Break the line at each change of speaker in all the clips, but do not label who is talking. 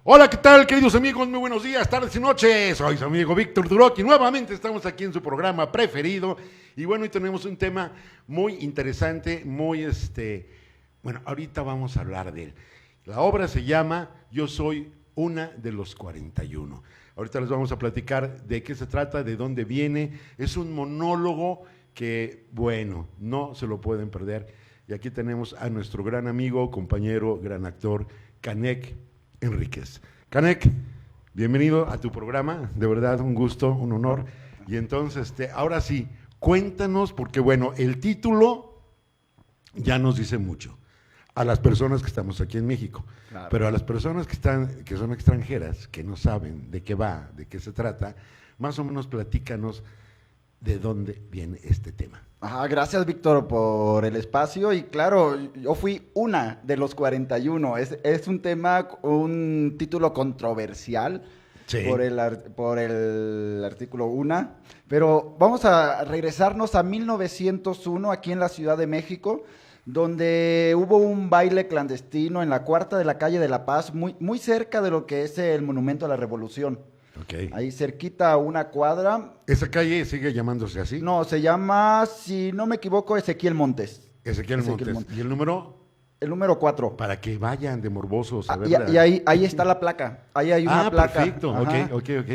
Hola, ¿qué tal, queridos amigos? Muy buenos días, tardes y noches. Soy su amigo Víctor Duroc y nuevamente estamos aquí en su programa preferido. Y bueno, hoy tenemos un tema muy interesante, bueno, ahorita vamos a hablar de él. La obra se llama Yo soy una de los 41. Ahorita les vamos a platicar de qué se trata, de dónde viene. Es un monólogo que, bueno, no se lo pueden perder. Y aquí tenemos a nuestro gran amigo, compañero, gran actor, Canek Enríquez. Canek, bienvenido a tu programa, de verdad un gusto, un honor. Y entonces, ahora sí, cuéntanos, porque bueno, el título ya nos dice mucho a las personas que estamos aquí en México, claro. Pero a las personas que son extranjeras, que no saben de qué va, de qué se trata, más o menos platícanos de dónde viene este tema.
Ajá, gracias Víctor por el espacio y claro, yo fui una de los 41, es un tema, un título controversial, sí, por el artículo 1, pero vamos a regresarnos a 1901 aquí en la Ciudad de México, donde hubo un baile clandestino en la cuarta de la calle de La Paz, muy cerca de lo que es el Monumento a la Revolución.
Okay.
Ahí cerquita a una cuadra.
¿Esa calle sigue llamándose así?
No, se llama, si no me equivoco, Ezequiel Montes.
Ezequiel Montes. ¿Y el número?
El número 4.
Para que vayan de morbosos a
verla. Y ahí está la placa. Ahí hay una placa.
Perfecto. Ok.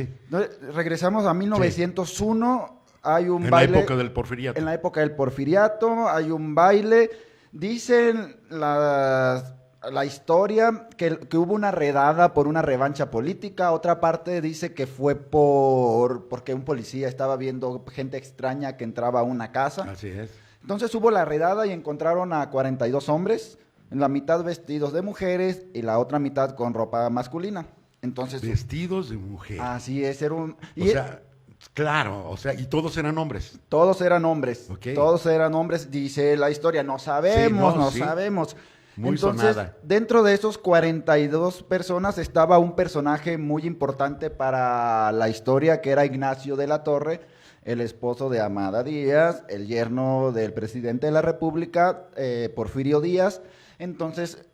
Regresamos a 1901. Sí. Hay un
en
baile.
En la época del Porfiriato.
En la época del Porfiriato. Hay un baile. Dicen la historia que hubo una redada por una revancha política. Otra parte dice que fue porque un policía estaba viendo gente extraña que entraba a una casa.
Así es.
Entonces hubo la redada y encontraron a 42 hombres, en la mitad vestidos de mujeres y la otra mitad con ropa masculina. Entonces,
vestidos de mujer.
Así es, era un...
Claro, y todos eran hombres.
Todos eran hombres.
Okay.
Todos eran hombres, dice la historia. No sabemos, sabemos.
Muy
Entonces,
sonada.
Dentro de esos 42 personas estaba un personaje muy importante para la historia, que era Ignacio de la Torre, el esposo de Amada Díaz, el yerno del presidente de la República, Porfirio Díaz. Entonces,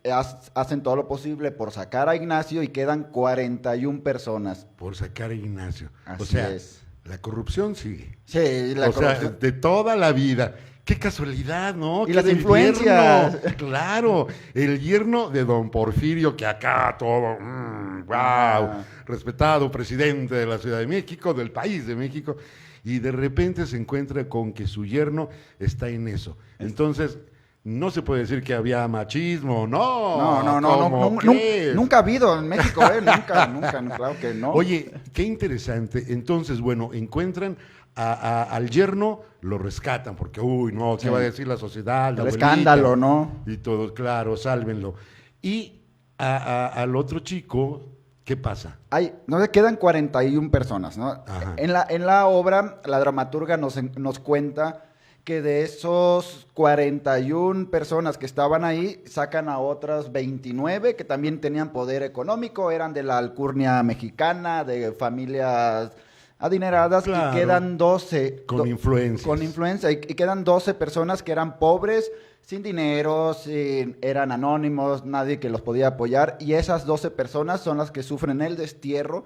hacen todo lo posible por sacar a Ignacio y quedan 41 personas.
Por sacar a Ignacio.
Así es.
La corrupción sigue.
Sí, la corrupción.
De toda la vida. Qué casualidad, ¿no?
Y las influencias.
Claro, el yerno de don Porfirio, que acá todo, wow, respetado presidente de la Ciudad de México, del país de México, y de repente se encuentra con que su yerno está en eso. Entonces, no se puede decir que había machismo, no.
Nunca ha habido en México, nunca, claro que no.
Oye, qué interesante. Entonces, bueno, encuentran al yerno, lo rescatan, porque, ¿qué va a decir la sociedad?
El escándalo, ¿no?
Y todo, claro, sálvenlo. Y al otro chico, ¿qué pasa?
Nos quedan 41 personas, ¿no? En la obra, la dramaturga nos cuenta que de esos 41 personas que estaban ahí, sacan a otras 29 que también tenían poder económico, eran de la alcurnia mexicana, de familias adineradas, claro, y quedan 12.
Con influencia.
Y quedan 12 personas que eran pobres, sin dinero, eran anónimos, nadie que los podía apoyar, y esas 12 personas son las que sufren el destierro.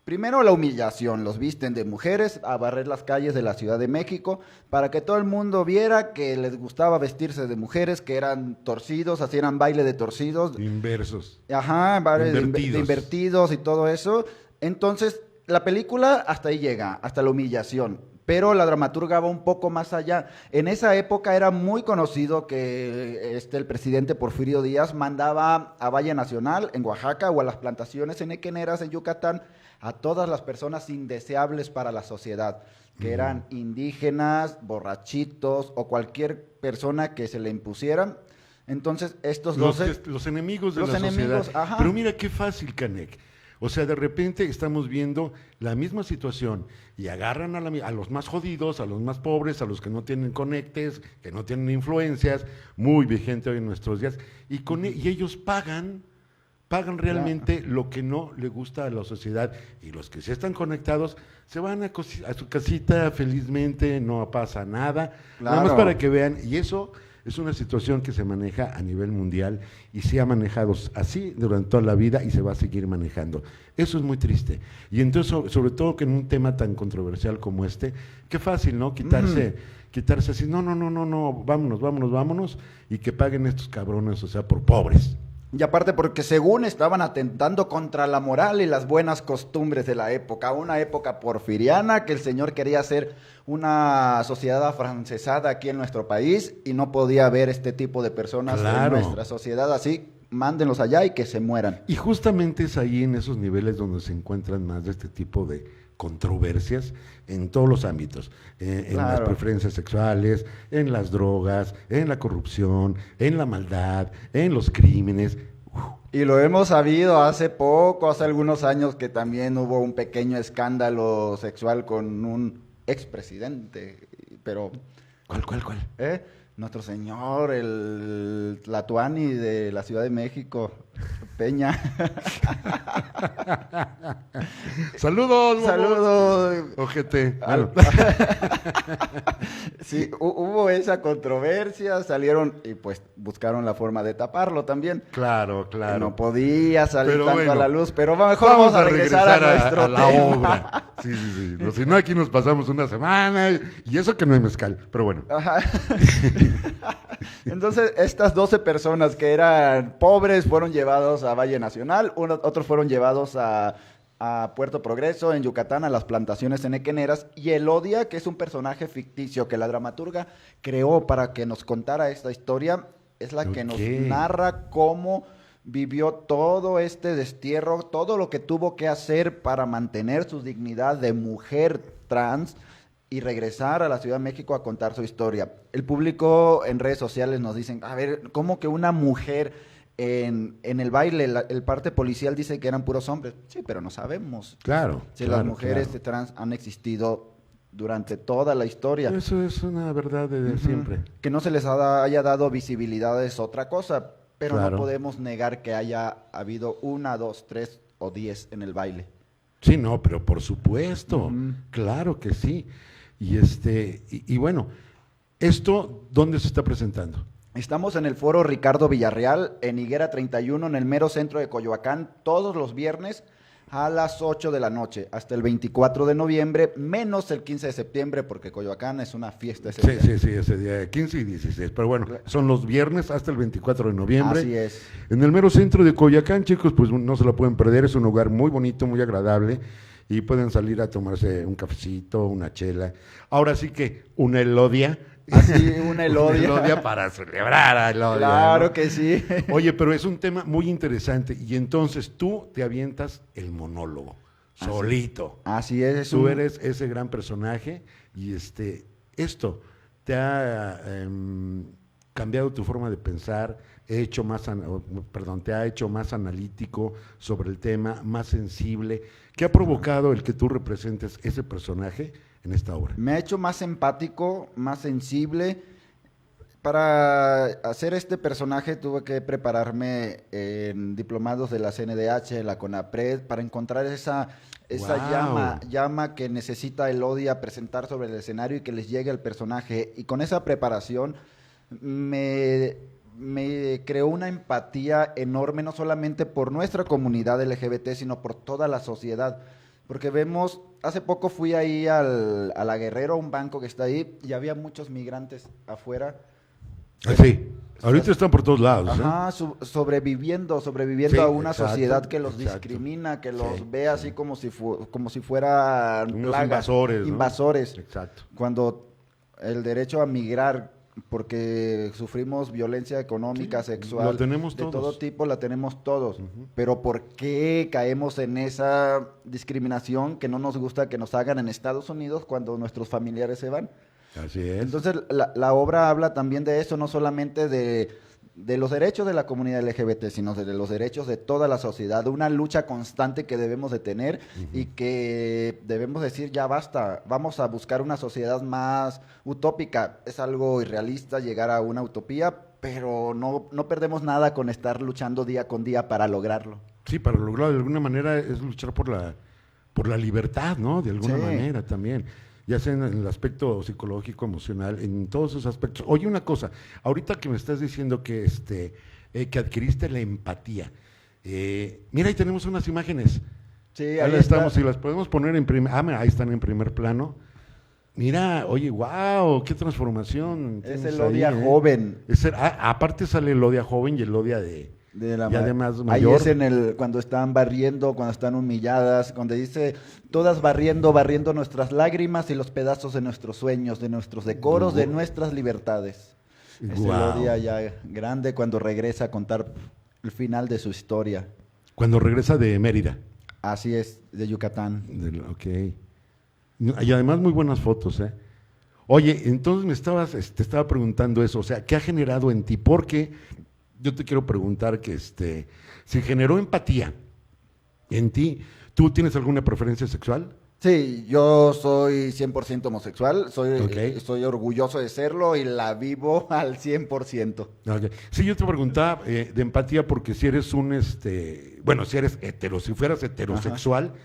Primero la humillación, los visten de mujeres a barrer las calles de la Ciudad de México para que todo el mundo viera que les gustaba vestirse de mujeres, que eran torcidos, hacían baile de torcidos.
Inversos.
Ajá, baile de invertidos y todo eso. Entonces, la película hasta ahí llega, hasta la humillación. Pero la dramaturga va un poco más allá. En esa época era muy conocido que el presidente Porfirio Díaz mandaba a Valle Nacional en Oaxaca o a las plantaciones enequeneras en Yucatán a todas las personas indeseables para la sociedad, que eran indígenas, borrachitos o cualquier persona que se le impusieran. Entonces, estos 12...
Los enemigos de la sociedad.
Ajá.
Pero mira qué fácil, Canek. O sea, de repente estamos viendo la misma situación y agarran a los más jodidos, a los más pobres, a los que no tienen conectes, que no tienen influencias, muy vigente hoy en nuestros días, y ellos pagan realmente lo que no le gusta a la sociedad, y los que sí están conectados se van a su casita felizmente, no pasa nada, nada más para que vean, y eso Es una situación que se maneja a nivel mundial y se ha manejado así durante toda la vida y se va a seguir manejando. Eso es muy triste. Y entonces, sobre todo que en un tema tan controversial como este, qué fácil, ¿no? Quitarse así, no, vámonos, y que paguen estos cabrones, o sea, por pobres.
Y aparte porque según estaban atentando contra la moral y las buenas costumbres de la época, una época porfiriana que el señor quería hacer una sociedad afrancesada aquí en nuestro país y no podía haber este tipo de personas en nuestra sociedad, así mándenlos allá y que se mueran.
Y justamente es ahí en esos niveles donde se encuentran más de este tipo de controversias en todos los ámbitos, en las preferencias sexuales, en las drogas, en la corrupción, en la maldad, en los crímenes.
Y lo hemos sabido hace algunos años, que también hubo un pequeño escándalo sexual con un expresidente, pero...
¿Cuál?
Nuestro señor, el Tlatuani de la Ciudad de México, Peña.
Saludos.
Saludos.
Ojete.
Sí, hubo esa controversia, salieron y pues buscaron la forma de taparlo también.
Claro.
No podía salir tanto a la luz, pero mejor vamos a regresar a nuestro
la obra. Sí. No, si no, aquí nos pasamos una semana y eso que no hay mezcal, pero bueno.
Ajá. Entonces, estas 12 personas que eran pobres fueron llevados a Valle Nacional, otros fueron llevados a Puerto Progreso, en Yucatán, a las plantaciones enequeneras, y Elodia, que es un personaje ficticio que la dramaturga creó para que nos contara esta historia, es la que nos narra cómo vivió todo este destierro, todo lo que tuvo que hacer para mantener su dignidad de mujer trans y regresar a la Ciudad de México a contar su historia. El público en redes sociales nos dicen, a ver, ¿cómo que una mujer en el baile, el parte policial dice que eran puros hombres? Sí, pero no sabemos.
Claro.
Si las mujeres trans han existido durante toda la historia.
Eso es una verdad de siempre.
Que no se les haya dado visibilidad es otra cosa, pero no podemos negar que haya habido 1, 2, 3 o 10 en el baile.
Sí, no, pero por supuesto, claro que sí. Y bueno, ¿esto dónde se está presentando?
Estamos en el Foro Ricardo Villarreal, en Higuera 31, en el mero centro de Coyoacán, todos los viernes a las 8 de la noche, hasta el 24 de noviembre, menos el 15 de septiembre, porque Coyoacán es una fiesta ese día.
Sí, ese día, 15 y 16, pero bueno, son los viernes hasta el 24 de noviembre.
Así es.
En el mero centro de Coyoacán, chicos, pues no se lo pueden perder, es un lugar muy bonito, muy agradable, y pueden salir a tomarse un cafecito, una chela. Ahora sí que una Elodia.
Así, una Elodia.
Una Elodia para celebrar a Elodia.
Claro, ¿no? Que sí.
Oye, pero es un tema muy interesante, y entonces tú te avientas el monólogo, solito.
Así es.
Tú eres ese gran personaje, y esto te ha cambiado tu forma de pensar, te ha hecho más analítico sobre el tema, más sensible. ¿Qué ha provocado el que tú representes ese personaje en esta obra?
Me ha hecho más empático, más sensible. Para hacer este personaje tuve que prepararme en diplomados de la CNDH, la CONAPRED, para encontrar esa llama que necesita Elodia presentar sobre el escenario y que les llegue al personaje. Y con esa preparación me creó una empatía enorme, no solamente por nuestra comunidad LGBT, sino por toda la sociedad. Porque vemos, hace poco fui ahí a la Guerrero, un banco que está ahí, y había muchos migrantes afuera.
Sí, ahorita están por todos lados.
Ajá, sobreviviendo sí, a una sociedad que los discrimina, que los ve así como si fueran
unos plagas,
invasores.
¿no? Exacto.
Cuando el derecho a migrar, porque sufrimos violencia económica, sexual, de todo tipo, la tenemos todos. Pero ¿por qué caemos en esa discriminación que no nos gusta que nos hagan en Estados Unidos cuando nuestros familiares se van?
Así es.
Entonces, la obra habla también de eso, no solamente de los derechos de la comunidad LGBT, sino de los derechos de toda la sociedad, de una lucha constante que debemos de tener y que debemos decir, ya basta, vamos a buscar una sociedad más utópica. Es algo irrealista llegar a una utopía, pero no perdemos nada con estar luchando día con día para lograrlo.
Sí, para lograrlo de alguna manera es luchar por la libertad, ¿no? De alguna manera también. ya sea en el aspecto psicológico, emocional, en todos esos aspectos. Oye, una cosa, ahorita que me estás diciendo que, que adquiriste la empatía, mira, ahí tenemos unas imágenes.
Sí,
ahí estamos, si las podemos poner en mira, ahí están en primer plano. Mira, oye, wow, qué transformación.
Es Elodia joven.
Aparte sale Elodia joven y Elodia de la y además
mayor. Ahí es cuando están barriendo, cuando están humilladas, cuando dice, todas barriendo nuestras lágrimas y los pedazos de nuestros sueños, de nuestros decoros, de nuestras libertades. Es Elodia ya grande cuando regresa a contar el final de su historia.
Cuando regresa de Mérida.
Así es, de Yucatán.
Ok. Y además muy buenas fotos, ¿eh? Oye, entonces te estaba preguntando eso, o sea, ¿qué ha generado en ti? Porque yo te quiero preguntar que si generó empatía en ti, ¿tú tienes alguna preferencia sexual?
Sí, yo soy 100% homosexual, soy orgulloso de serlo y la vivo al 100%.
Okay. Sí, yo te preguntaba de empatía porque si eres si fueras heterosexual, ajá,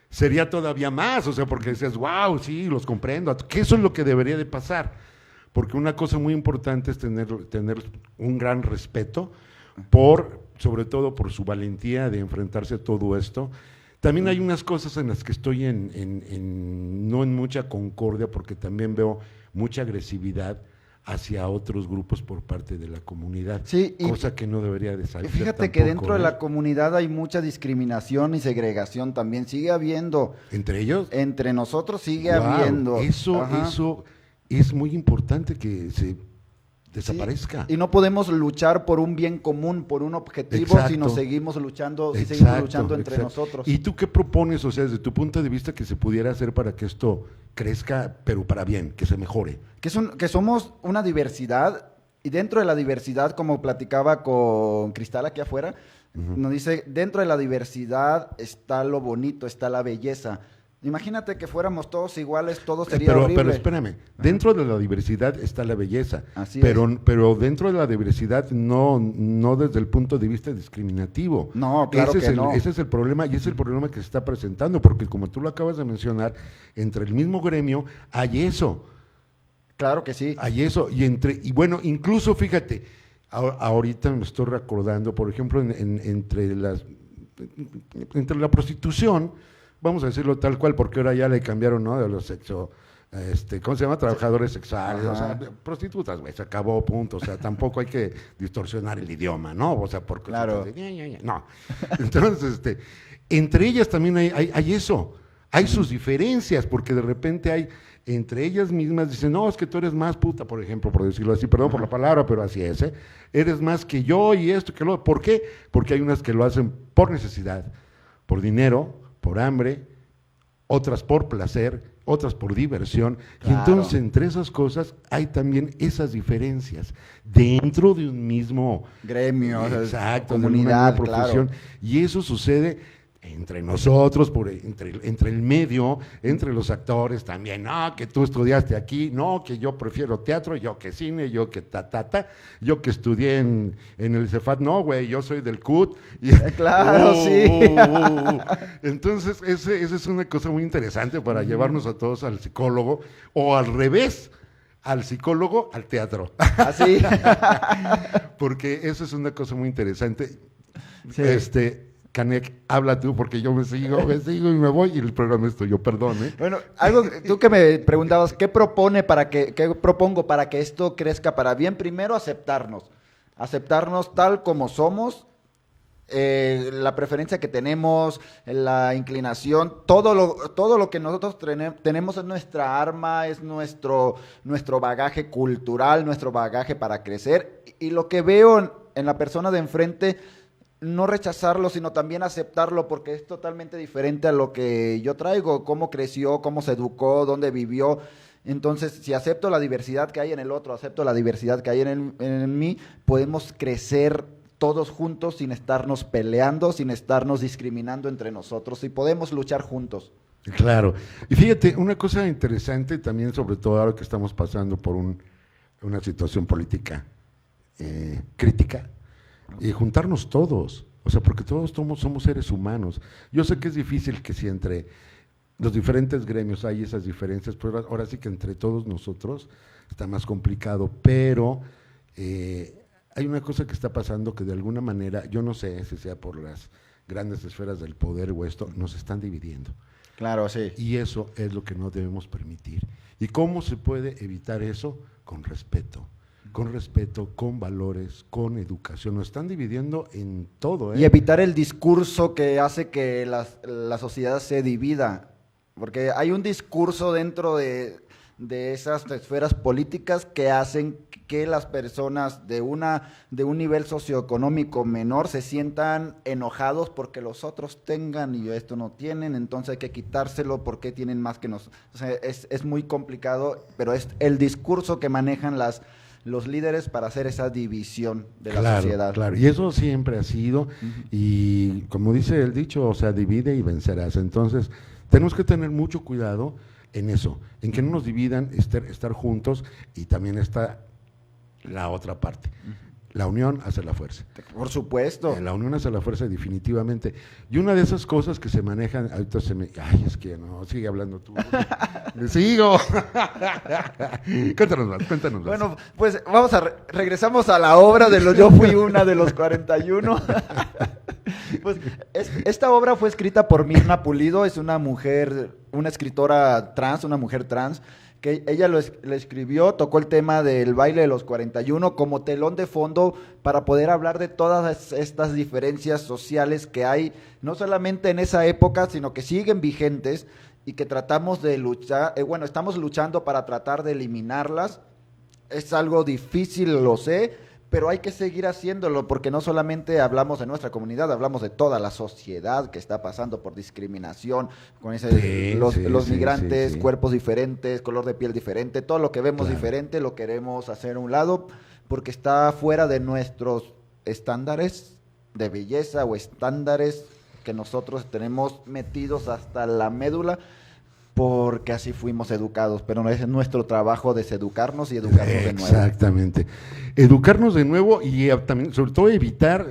sería todavía más, o sea, porque dices, wow, sí, los comprendo, que eso es lo que debería de pasar, porque una cosa muy importante es tener un gran respeto sobre todo por su valentía de enfrentarse a todo esto. También hay unas cosas en las que estoy no en mucha concordia, porque también veo mucha agresividad hacia otros grupos por parte de la comunidad, sí, cosa que no debería de salir.
Fíjate que dentro de la comunidad hay mucha discriminación y segregación también, sigue habiendo.
¿Entre ellos?
Entre nosotros sigue habiendo.
Eso es muy importante que se desaparezca.
Sí, y no podemos luchar por un bien común, por un objetivo,
exacto,
si nos seguimos luchando, si seguimos luchando entre nosotros.
¿Y tú qué propones, o sea, desde tu punto de vista, que se pudiera hacer para que esto crezca, pero para bien, que se mejore?
Que somos una diversidad, y dentro de la diversidad, como platicaba con Cristal aquí afuera, nos dice, dentro de la diversidad está lo bonito, está la belleza. Imagínate que fuéramos todos iguales, todo sería horrible.
Pero espérame, dentro de la diversidad está la belleza, pero dentro de la diversidad no desde el punto de vista discriminativo.
No, claro no.
Ese es el problema, y ese es el problema que se está presentando, porque como tú lo acabas de mencionar, entre el mismo gremio hay eso.
Claro que sí.
Hay eso, y bueno, incluso fíjate, ahorita me estoy recordando, por ejemplo, entre la prostitución, vamos a decirlo tal cual, porque ahora ya le cambiaron, ¿no? De los sexo, ¿cómo se llama? Trabajadores sexuales, o sea, prostitutas, güey, se acabó, punto. O sea, tampoco hay que distorsionar el idioma, ¿no? O sea, porque
claro.
No. Entonces, entre ellas también hay eso, hay sus diferencias, porque de repente entre ellas mismas dicen, no, es que tú eres más puta, por ejemplo, por decirlo así, perdón por la palabra, pero así es, eres más que yo y esto, que lo. ¿Por qué? Porque hay unas que lo hacen por necesidad, por dinero, por hambre, otras por placer, otras por diversión, claro. Y entonces entre esas cosas hay también esas diferencias dentro de un mismo
gremio,
exacto,
comunidad,
de una profesión, claro. Y eso sucede entre nosotros, entre el medio, entre los actores también, no, que tú estudiaste aquí, no, que yo prefiero teatro, yo que cine, yo que yo que estudié en el Cefat, no, güey, yo soy del CUT.
Claro, sí.
Entonces, esa es una cosa muy interesante para llevarnos a todos al psicólogo, o al revés, al psicólogo, al teatro.
Así.
Porque eso es una cosa muy interesante.
Sí.
Canek, habla tú, porque yo me sigo y me voy, y el programa es tuyo, perdón.
Bueno, tú que me preguntabas, ¿qué propongo para que esto crezca para bien? Primero, aceptarnos tal como somos, la preferencia que tenemos, la inclinación, todo lo que nosotros tenemos es nuestra arma, es nuestro bagaje cultural, nuestro bagaje para crecer, y lo que veo en la persona de enfrente, no rechazarlo, sino también aceptarlo, porque es totalmente diferente a lo que yo traigo, cómo creció, cómo se educó, dónde vivió. Entonces, si acepto la diversidad que hay en el otro, acepto la diversidad que hay en mí, podemos crecer todos juntos sin estarnos peleando, sin estarnos discriminando entre nosotros, y podemos luchar juntos.
Claro. Y fíjate, una cosa interesante también, sobre todo ahora que estamos pasando por una situación política crítica, juntarnos todos, o sea, porque todos somos seres humanos. Yo sé que es difícil que si entre los diferentes gremios hay esas diferencias, pero ahora sí que entre todos nosotros está más complicado, pero hay una cosa que está pasando que de alguna manera, yo no sé si sea por las grandes esferas del poder o esto, nos están dividiendo.
Claro, sí.
Y eso es lo que no debemos permitir. ¿Y cómo se puede evitar eso? Con respeto, con valores, con educación. Nos están dividiendo en todo, ¿eh?
Y evitar el discurso que hace que la sociedad se divida. Porque hay un discurso dentro de esas esferas políticas que hacen que las personas de un nivel socioeconómico menor se sientan enojados porque los otros tengan y esto no tienen, entonces hay que quitárselo porque tienen más que nosotros. O sea, es muy complicado, pero es el discurso que manejan los líderes para hacer esa división de la sociedad.
Claro, y eso siempre ha sido, y como dice el dicho, o sea, divide y vencerás. Entonces, tenemos que tener mucho cuidado en eso, en que no nos dividan, estar juntos, y también está la otra parte. La unión hace la fuerza.
Por supuesto.
La unión hace la fuerza definitivamente. Y una de esas cosas que se manejan, ahorita ay, es que no, sigue hablando tú. ¡Le sigo! Cuéntanos más.
Bueno, pues regresamos a la obra de Yo fui una de los 41. Pues esta obra fue escrita por Mirna Pulido, es una mujer, una escritora trans, una mujer trans, que ella lo escribió, tocó el tema del baile de los 41 como telón de fondo para poder hablar de todas estas diferencias sociales que hay, no solamente en esa época, sino que siguen vigentes y que tratamos de luchar, estamos luchando para tratar de eliminarlas. Es algo difícil, lo sé, pero hay que seguir haciéndolo porque no solamente hablamos de nuestra comunidad, hablamos de toda la sociedad que está pasando por discriminación, con los migrantes, cuerpos diferentes, color de piel diferente, todo lo que vemos diferente lo queremos hacer a un lado porque está fuera de nuestros estándares de belleza o estándares que nosotros tenemos metidos hasta la médula, porque así fuimos educados, pero es nuestro trabajo deseducarnos y educarnos de nuevo.
Exactamente. Educarnos de nuevo y también, sobre todo, evitar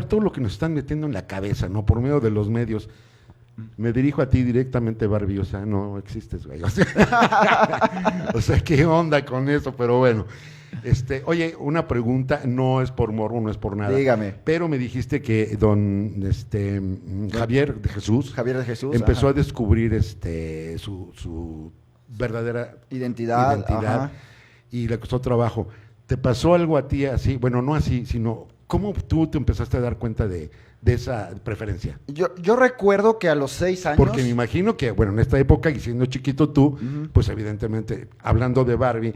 todo lo que nos están metiendo en la cabeza, ¿no? Por medio de los medios. Me dirijo a ti directamente, Barbie, o sea, no existes, güey. O sea, ¿qué onda con eso? Pero bueno. Oye, una pregunta, no es por morbo, no es por nada.
Dígame.
Pero me dijiste que Javier de Jesús empezó a descubrir su verdadera
identidad
y le costó trabajo. ¿Te pasó algo a ti así? Bueno, no así, sino ¿cómo tú te empezaste a dar cuenta de esa preferencia?
Yo recuerdo que a los 6 años...
Porque me imagino que, bueno, en esta época, y siendo chiquito tú, pues evidentemente, hablando de Barbie,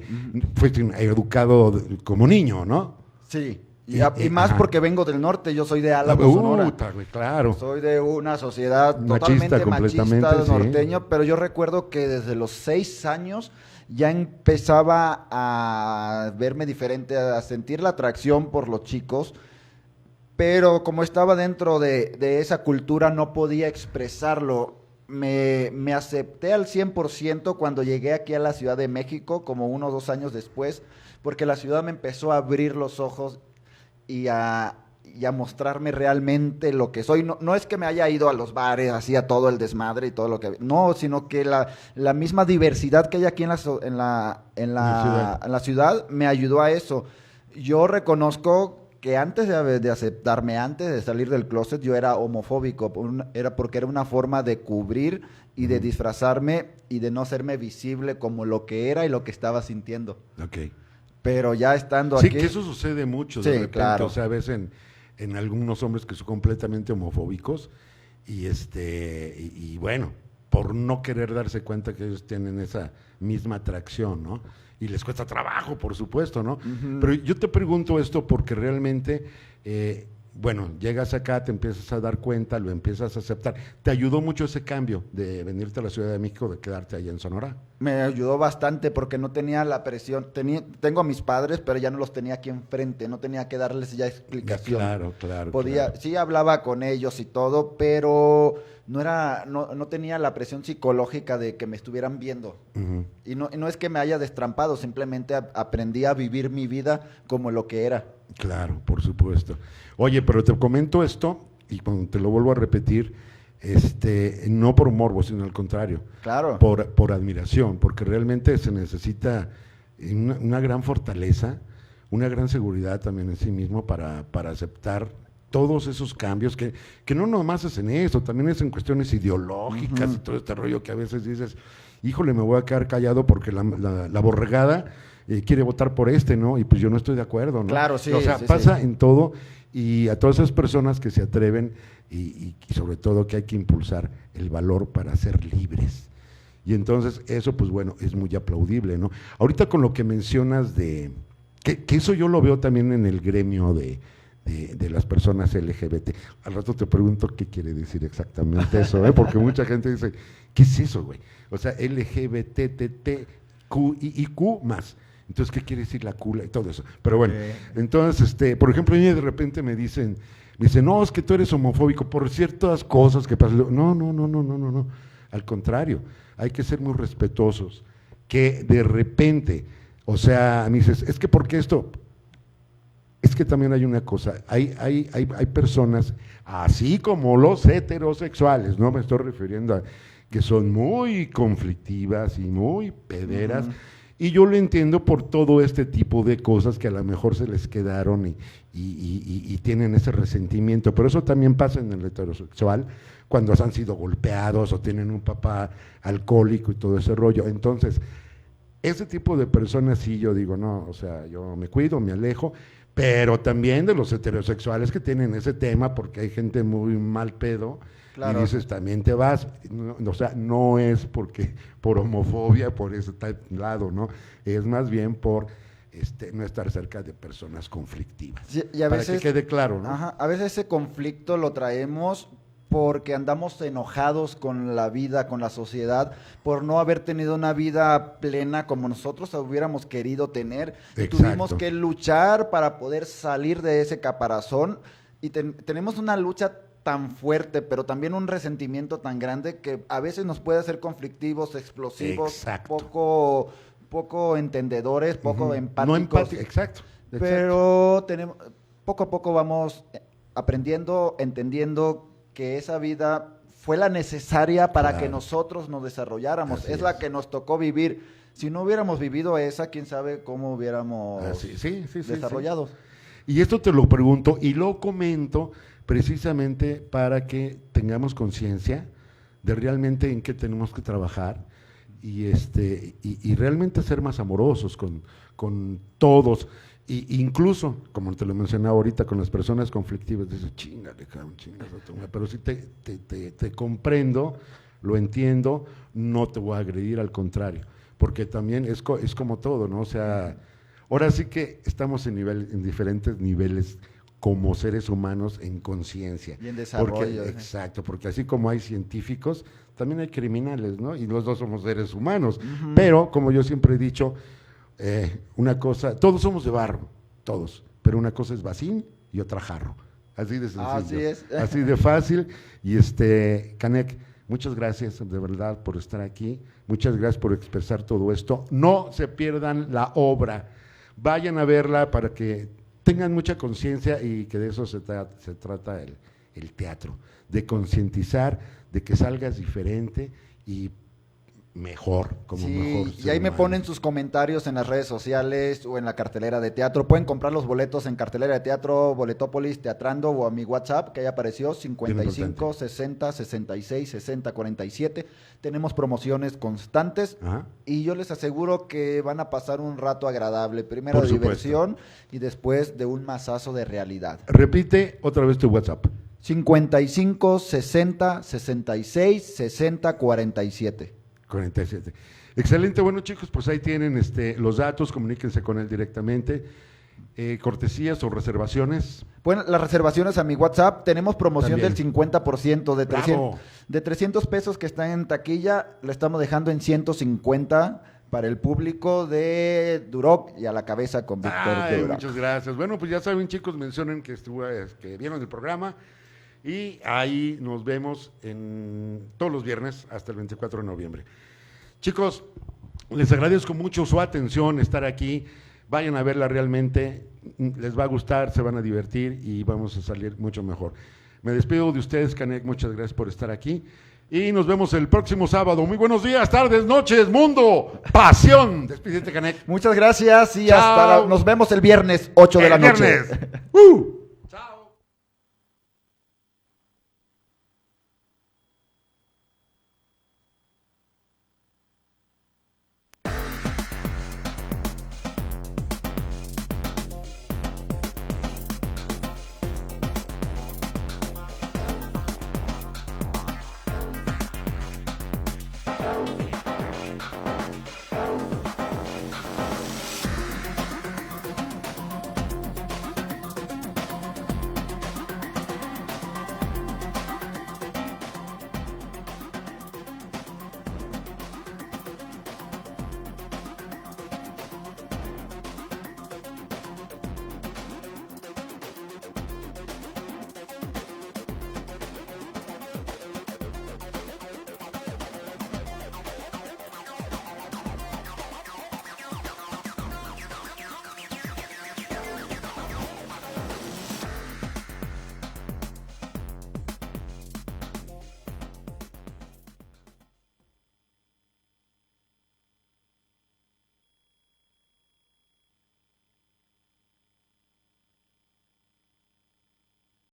fuiste educado como niño, ¿no?
Sí, y más porque vengo del norte, yo soy de Álamo, Sonora.
Claro.
Soy de una sociedad totalmente machista norteño, pero yo recuerdo que desde los 6 años ya empezaba a verme diferente, a sentir la atracción por los chicos, pero como estaba dentro de esa cultura no podía expresarlo. Me acepté al 100% cuando llegué aquí a la Ciudad de México, como 1 o 2 años después, porque la ciudad me empezó a abrir los ojos y a mostrarme realmente lo que soy. No es que me haya ido a los bares, así a todo el desmadre y todo lo que... No, sino que la misma diversidad que hay aquí en la ciudad me ayudó a eso. Yo reconozco que antes de aceptarme, antes de salir del closet, yo era homofóbico, porque era una forma de cubrir y de disfrazarme y de no hacerme visible como lo que era y lo que estaba sintiendo.
Ok.
Pero ya estando aquí...
Sí, que eso sucede mucho de repente,
claro.
O sea, ves en algunos hombres que son completamente homofóbicos y bueno, por no querer darse cuenta que ellos tienen esa misma atracción, ¿no? Y les cuesta trabajo, por supuesto, ¿no? Pero yo te pregunto esto porque realmente, bueno, llegas acá, te empiezas a dar cuenta, lo empiezas a aceptar. ¿Te ayudó mucho ese cambio de venirte a la Ciudad de México, de quedarte allá en Sonora?
Me ayudó bastante porque no tenía la presión. Tengo a mis padres, pero ya no los tenía aquí enfrente, no tenía que darles ya explicación.
Claro.
Sí hablaba con ellos y todo, pero no tenía la presión psicológica de que me estuvieran viendo. Y no es que me haya destrampado, simplemente aprendí a vivir mi vida como lo que era.
Claro, por supuesto. Oye, pero te comento esto, y te lo vuelvo a repetir, no por morbo, sino al contrario,
Claro.
por admiración, porque realmente se necesita una gran fortaleza, una gran seguridad también en sí mismo para aceptar todos esos cambios, que no nomás es en eso, también es en cuestiones ideológicas y todo este rollo que a veces dices, híjole, me voy a quedar callado porque la borregada quiere votar por ¿no? Y pues yo no estoy de acuerdo, ¿no?
Claro, sí.
O sea,
sí,
pasa
sí.
en todo, y a todas esas personas que se atreven y sobre todo que hay que impulsar el valor para ser libres. Y entonces eso, pues bueno, es muy aplaudible, ¿no? Ahorita con lo que mencionas que eso yo lo veo también en el gremio de las personas LGBT. Al rato te pregunto qué quiere decir exactamente eso, porque mucha gente dice, ¿qué es eso, güey? O sea, LGBTQ más. Entonces, ¿qué quiere decir la cula y todo eso? Pero bueno, entonces, por ejemplo, a mí de repente me dicen, no, es que tú eres homofóbico por ciertas cosas que pasan. No. Al contrario, hay que ser muy respetuosos. Que de repente, o sea, me dices, es que ¿por qué esto? Es que también hay una cosa, hay personas, así como los heterosexuales, no me estoy refiriendo a que son muy conflictivas y muy pederas, y yo lo entiendo por todo este tipo de cosas que a lo mejor se les quedaron y tienen ese resentimiento, pero eso también pasa en el heterosexual, cuando han sido golpeados o tienen un papá alcohólico y todo ese rollo. Entonces, ese tipo de personas sí yo digo, no, o sea, yo me cuido, me alejo, pero también de los heterosexuales que tienen ese tema, porque hay gente muy mal pedo,
Claro.
y dices, también te vas, o sea, no es por homofobia, por ese lado, ¿no? Es más bien por no estar cerca de personas conflictivas.
Sí, y a
para
veces,
que quede claro, ¿no?
Ajá, a veces ese conflicto lo traemos porque andamos enojados con la vida, con la sociedad, por no haber tenido una vida plena como nosotros hubiéramos querido tener. Y tuvimos que luchar para poder salir de ese caparazón y tenemos una lucha tan fuerte, pero también un resentimiento tan grande que a veces nos puede hacer conflictivos, explosivos, poco entendedores, poco empáticos.
No empáticos, exacto.
Pero poco a poco vamos aprendiendo, entendiendo que esa vida fue la necesaria para que nosotros nos desarrolláramos. Es la que nos tocó vivir. Si no hubiéramos vivido esa, quién sabe cómo hubiéramos desarrollado.
Sí. Y esto te lo pregunto y lo comento precisamente para que tengamos conciencia de realmente en qué tenemos que trabajar y realmente ser más amorosos con todos. Y incluso, como te lo mencionaba ahorita, con las personas conflictivas, dices, chingale, pero sí te comprendo, lo entiendo, no te voy a agredir, al contrario, porque también es como todo, ¿no? O sea, ahora sí que estamos en diferentes niveles como seres humanos en conciencia.
Y en desarrollo.
Exacto, porque así como hay científicos, también hay criminales, ¿no? Y los dos somos seres humanos, pero como yo siempre he dicho, una cosa, todos somos de barro, todos, pero una cosa es bacín y otra jarro, así de sencillo,
así es.
así de fácil. Y Canek, muchas gracias de verdad por estar aquí, muchas gracias por expresar todo esto, no se pierdan la obra, vayan a verla para que tengan mucha conciencia y que de eso se trata el teatro, de concientizar, de que salgas diferente y mejor, mejor.
Y ahí me ponen sus comentarios en las redes sociales o en la cartelera de teatro. Pueden comprar los boletos en cartelera de teatro, Boletópolis, Teatrando o a mi WhatsApp, que ahí apareció, 55 60 66 60 47. Tenemos promociones constantes.
Ajá.
Y yo les aseguro que van a pasar un rato agradable. Primero de diversión y después de un mazazo de realidad.
Repite otra vez tu WhatsApp.
55 60 66 60 47.
47. Excelente, bueno chicos, pues ahí tienen los datos, comuníquense con él directamente. Cortesías o reservaciones.
Bueno, las reservaciones a mi WhatsApp, tenemos promoción
también
del 50% de 300 pesos que están en taquilla, lo estamos dejando en 150 para el público de Duroc y a la cabeza con Víctor Duroc.
Muchas gracias. Bueno, pues ya saben chicos, mencionen que vieron el programa. Y ahí nos vemos todos los viernes hasta el 24 de noviembre. Chicos, les agradezco mucho su atención, estar aquí. Vayan a verla realmente, les va a gustar, se van a divertir y vamos a salir mucho mejor. Me despido de ustedes, Canek, muchas gracias por estar aquí. Y nos vemos el próximo sábado. Muy buenos días, tardes, noches, mundo, pasión. Despídete, Canek.
Muchas gracias y nos vemos el viernes 8 de la noche.
Viernes.